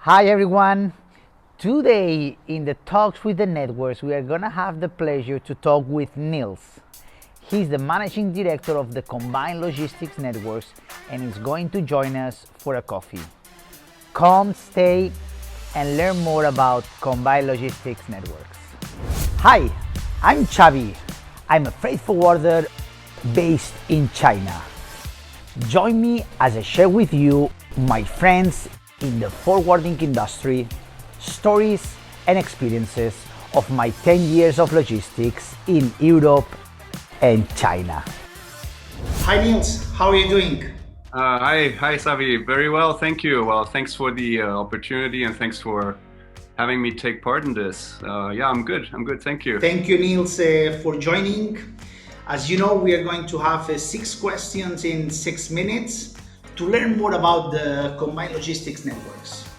Hi everyone. Today in the Talks with the Networks, we are going to have the pleasure to talk with Nils. He's the managing director of the Combined Logistics Networks and is going to join us for a coffee. Come, stay, and learn more about Combined Logistics Networks. Hi, I'm Xavi. I'm a freight forwarder based in China. Join me as I share with you my friends in the forwarding industry, stories and experiences of my 10 years of logistics in Europe and China. Hi Nils, how are you doing? Hi, Savi. Very well, thank you. Well, thanks for the opportunity and thanks for having me take part in this. Yeah, I'm good. Thank you. Thank you, Nils, for joining. As you know, we are going to have 6 questions in 6 minutes to learn more about the Combined Logistics Networks.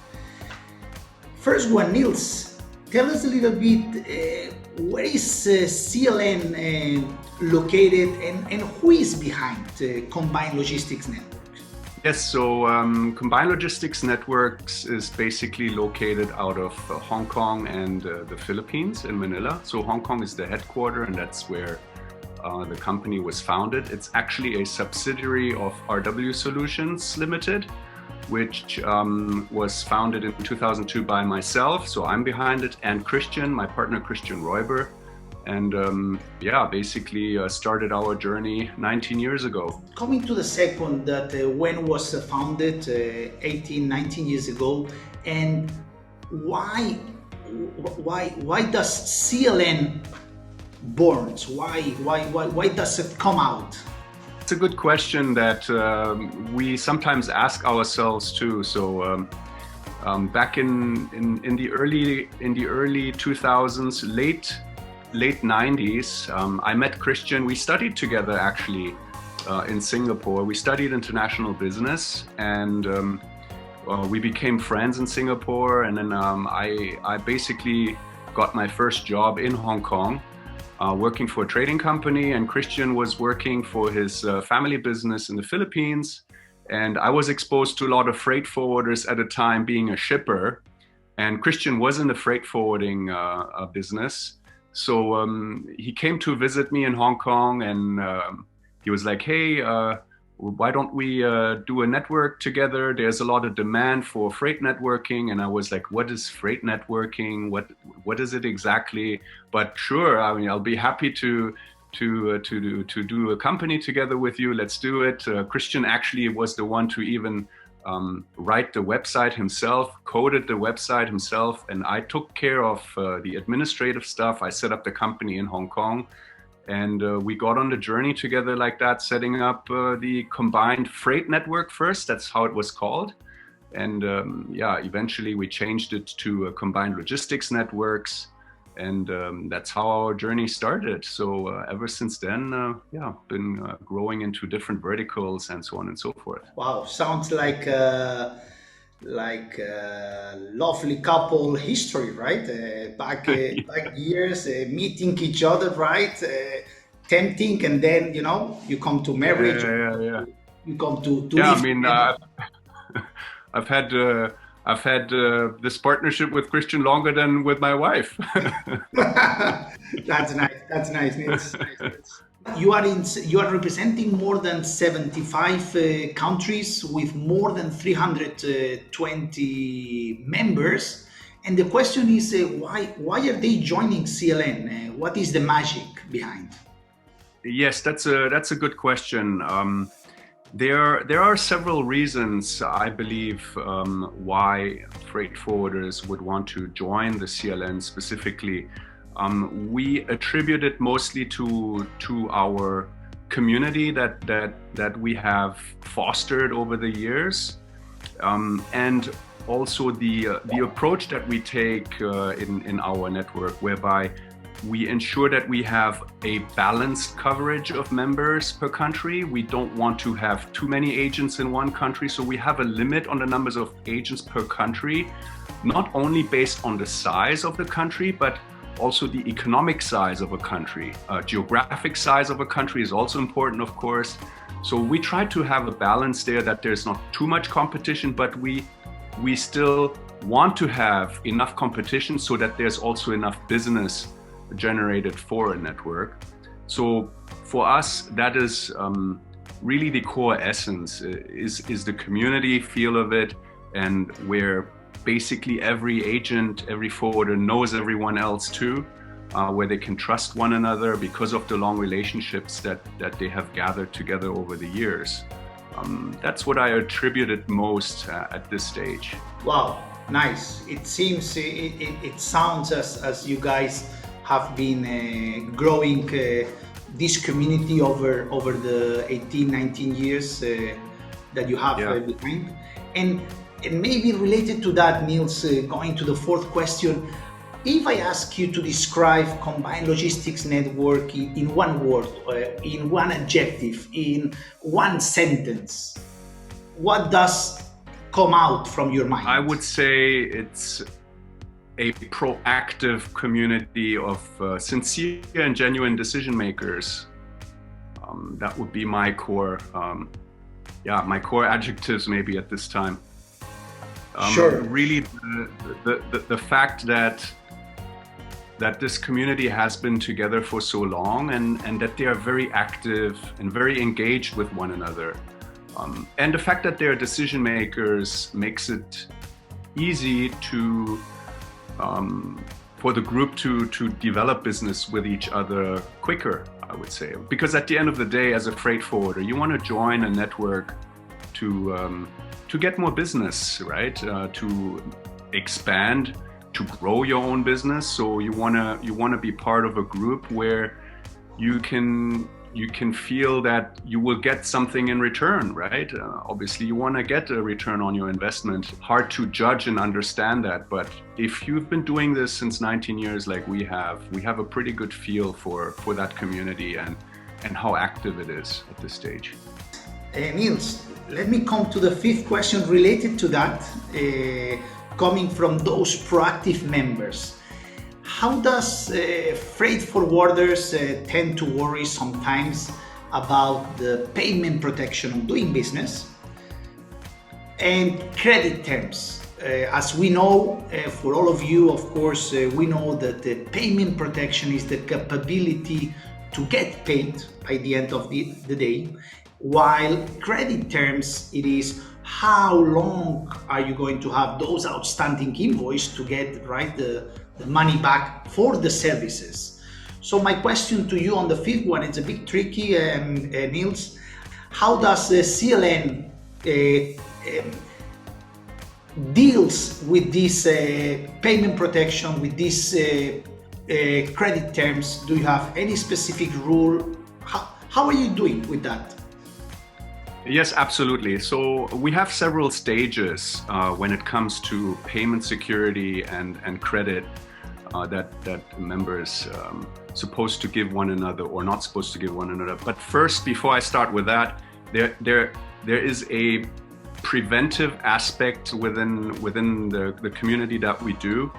First one, Nils, tell us a little bit where is CLN located and who is behind Combined Logistics Networks? Yes, so Combined Logistics Networks is basically located out of Hong Kong and the Philippines in Manila. So Hong Kong is the headquarters and that's where the company was founded. It's actually a subsidiary of RW Solutions Limited, which was founded in 2002 by myself. So I'm behind it, and Christian, my partner Christian Reuber. And yeah, basically started our journey 19 years ago. Coming to the second, that when was founded 18, 19 years ago, and why does CLN born? Why does it come out? It's a good question that we sometimes ask ourselves too. So back in the early 2000s, late 90s, I met Christian. We studied together actually in Singapore. We studied international business, and we became friends in Singapore. And then I basically got my first job in Hong Kong, working for a trading company, and Christian was working for his family business in the Philippines. And I was exposed to a lot of freight forwarders at the time, being a shipper, and Christian was in the freight forwarding business. So he came to visit me in Hong Kong, and he was like, hey, why don't we do a network together? There's a lot of demand for freight networking. And I was like, what is freight networking? What is it exactly? But sure, I mean, I'll be happy to do a company together with you. Let's do it. Christian actually was the one to even write the website himself, coded the website himself, and I took care of the administrative stuff. I set up the company in Hong Kong, and we got on the journey together like that, setting up the Combined Freight Network first. That's how it was called. And yeah, eventually we changed it to Combined Logistics Networks. And that's how our journey started. So ever since then, yeah, been growing into different verticals and so on and so forth. Wow, sounds like lovely couple history, right? Back years, meeting each other, right? Tempting, and then you come to marriage. Yeah. You come to yeah. I mean, I've had this partnership with Christian longer than with my wife. That's nice. Nils. You are representing more than 75 countries with more than 320 members. And the question is, why are they joining CLN? What is the magic behind? Yes, that's a good question. There are several reasons, I believe, why freight forwarders would want to join the CLN specifically. We attribute it mostly to our community that we have fostered over the years, and also the approach that we take in our network, whereby we ensure that we have a balanced coverage of members per country. We don't want to have too many agents in one country, so we have a limit on the numbers of agents per country, not only based on the size of the country, but also the economic size of a country. Geographic size of a country is also important, of course. So we try to have a balance there, that there's not too much competition, but we still want to have enough competition so that there's also enough business generated for a network. So for us, that is really the core essence, is the community feel of it, and where basically every agent, every forwarder knows everyone else too, where they can trust one another because of the long relationships that they have gathered together over the years. That's what I attributed most at this stage. Wow, nice. It seems, it sounds as you guys have been growing this community over the 18, 19 years that you have behind. And maybe related to that, Nils, going to the fourth question, if I ask you to describe Combined Logistics Network in one word, in one adjective, in one sentence, what does come out from your mind? I would say it's a proactive community of sincere and genuine decision makers. That would be my core, my core adjectives maybe at this time. Sure. Really, the fact that this community has been together for so long, and that they are very active and very engaged with one another. And the fact that they're decision makers makes it easy to for the group to develop business with each other quicker, I would say. Because at the end of the day, as a freight forwarder, you want to join a network to get more business, right? To expand, to grow your own business. So you wanna be part of a group where you can feel that you will get something in return, right? Obviously, you want to get a return on your investment. Hard to judge and understand that, but if you've been doing this since 19 years like we have a pretty good feel for that community and how active it is at this stage. Nils, let me come to the fifth question related to that, coming from those proactive members. How does freight forwarders tend to worry sometimes about the payment protection of doing business and credit terms? As we know, for all of you, of course, we know that the payment protection is the capability to get paid by the end of the day, while credit terms, it is how long are you going to have those outstanding invoices to get the money back for the services. So my question to you on the fifth one, it's a bit tricky, Nils. How does the CLN deals with this payment protection, with these credit terms? Do you have any specific rule? How are you doing with that? Yes, absolutely. So we have several stages when it comes to payment security and credit that members supposed to give one another or not supposed to give one another. But first, before I start with that, there is a preventive aspect within the community that we do.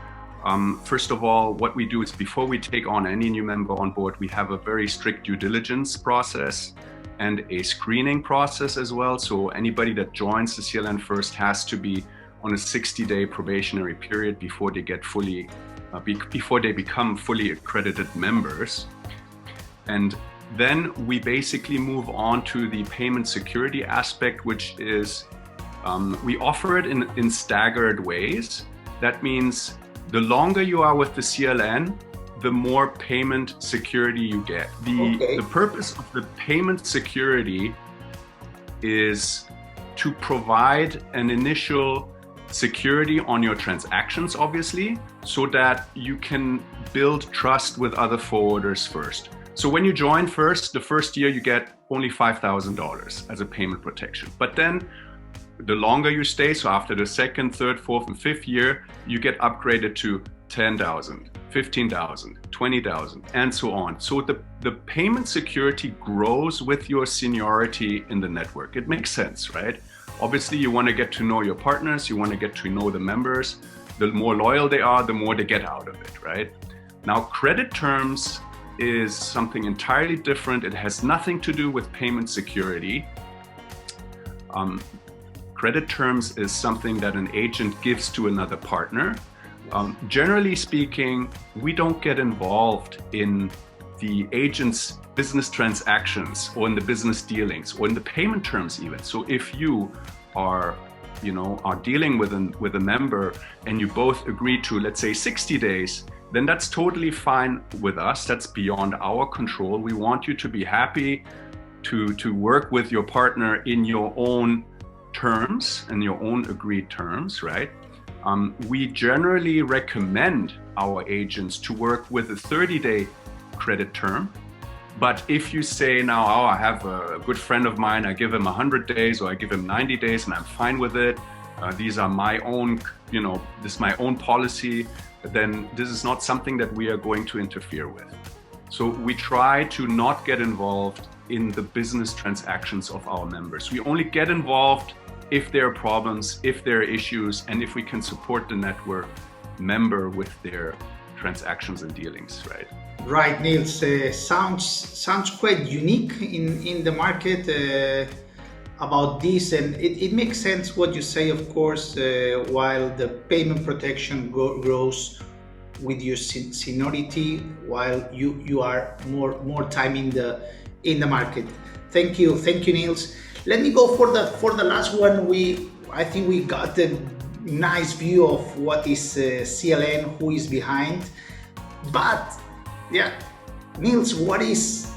First of all, what we do is before we take on any new member on board, we have a very strict due diligence process and a screening process as well. So anybody that joins the CLN first has to be on a 60-day probationary period before they get before they become fully accredited members. And then we basically move on to the payment security aspect, which is we offer it in staggered ways. That means the longer you are with the CLN, the more payment security you get. The purpose of the payment security is to provide an initial security on your transactions, obviously, so that you can build trust with other forwarders first. So when you join first, the first year you get only $5,000 as a payment protection. But then the longer you stay, so after the second, third, fourth, and fifth year, you get upgraded to 10,000, 15,000, 20,000, and so on. So the payment security grows with your seniority in the network. It makes sense, right? Obviously, you want to get to know your partners, you want to get to know the members. The more loyal they are, the more they get out of it, right? Now, credit terms is something entirely different. It has nothing to do with payment security. Credit terms is something that an agent gives to another partner. Generally speaking, we don't get involved in the agent's business transactions or in the business dealings or in the payment terms even. So if you are dealing with a member and you both agree to, let's say, 60 days, then that's totally fine with us. That's beyond our control. We want you to be happy to work with your partner in your own terms and your own agreed terms, right? We generally recommend our agents to work with a 30-day credit term. But if you say now, oh, I have a good friend of mine, I give him 100 days or I give him 90 days and I'm fine with it, these are my own, this is my own policy, then this is not something that we are going to interfere with. So we try to not get involved in the business transactions of our members. We only get involved if there are problems, if there are issues, and if we can support the network member with their transactions and dealings, right? Right, Nils. Sounds quite unique in the market about this, and it makes sense what you say, of course, while the payment protection grows with your seniority, while you are more time in the market. Thank you, Nils. Let me go for the last one. I think we got a nice view of what is CLN, who is behind, but yeah, Nils, what is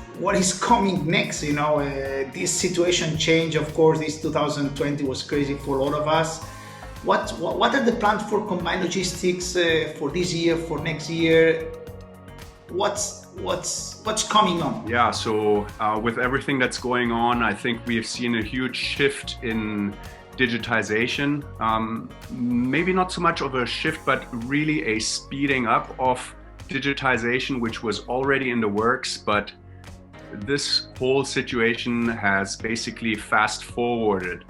coming next? This situation change, of course. This 2020 was crazy for all of us. What are the plans for combined logistics for this year, for next year? What's coming on? Yeah, so with everything that's going on, I think we have seen a huge shift in digitization. Maybe not so much of a shift, but really a speeding up of digitization, which was already in the works, but this whole situation has basically fast forwarded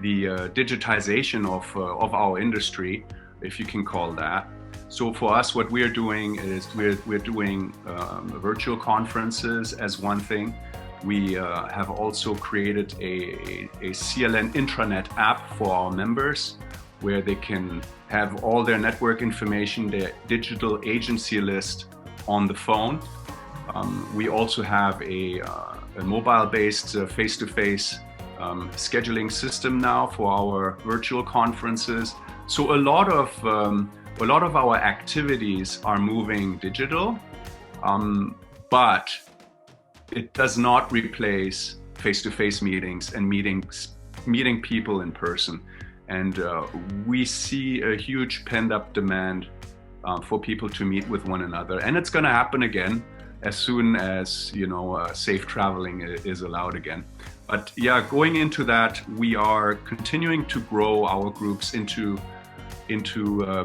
the digitization of our industry, if you can call that. So for us, what we are doing is we're doing virtual conferences as one thing. We have also created a CLN intranet app for our members, where they can have all their network information, their digital agency list on the phone. We also have a mobile-based face-to-face scheduling system now for our virtual conferences. So a lot of our activities are moving digital, but it does not replace face-to-face meetings and meeting people in person. And we see a huge pent-up demand for people to meet with one another. And it's going to happen again as soon as, safe traveling is allowed again. But yeah, going into that, we are continuing to grow our groups into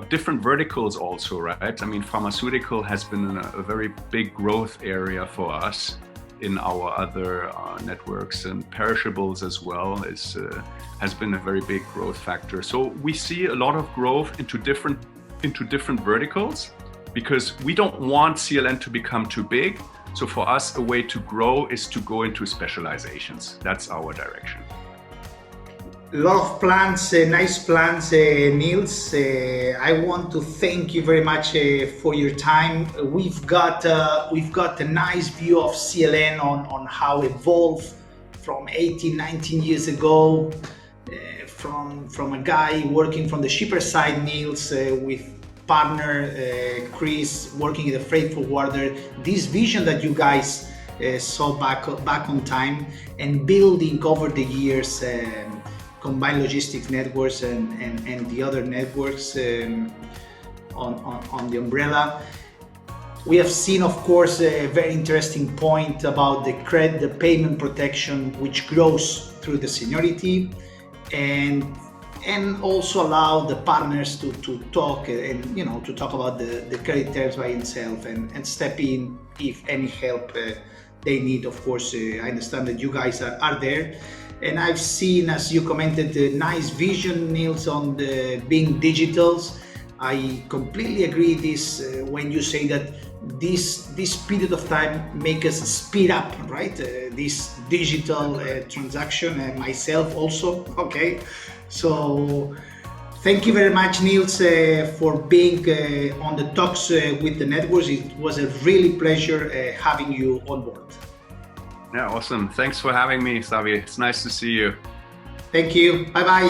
different verticals also, right? I mean, pharmaceutical has been a very big growth area for us in our other networks, and perishables as well has been a very big growth factor. So we see a lot of growth into different verticals, because we don't want CLN to become too big. So for us, a way to grow is to go into specializations. That's our direction. A lot of plans, nice plans, Nils. I want to thank you very much for your time. We've got a nice view of CLN on how it evolved from 18, 19 years ago, from a guy working from the shipper side, Nils, with partner Chris working in the freight forwarder. This vision that you guys saw back on time and building over the years. Combined logistics networks and the other networks on the umbrella. We have seen, of course, a very interesting point about the payment protection, which grows through the seniority, and also allow the partners to talk and to talk about the credit terms by itself and step in if any help they need. Of course, I understand that you guys are there. And I've seen, as you commented, the nice vision, Nils, on the being digitals. I completely agree this when you say that this period of time make us speed up, right? This digital transaction, and myself also. Okay, so thank you very much, Nils, for being on the talks with the networks. It was a really pleasure having you on board. Yeah, awesome. Thanks for having me, Xavi. It's nice to see you. Thank you. Bye bye.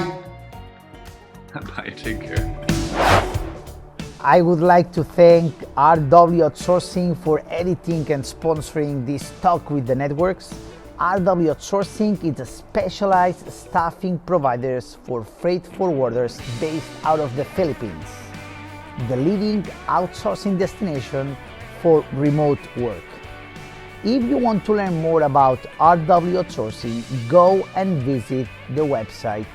Bye. Take care. I would like to thank RW Outsourcing for editing and sponsoring this talk with the networks. RW Outsourcing is a specialized staffing providers for freight forwarders based out of the Philippines, the leading outsourcing destination for remote work. If you want to learn more about RW Outsourcing, go and visit the website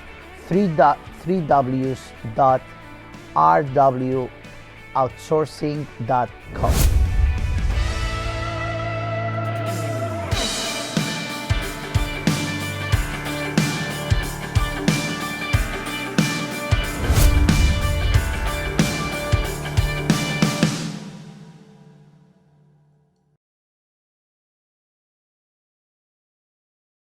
www.rwoutsourcing.com.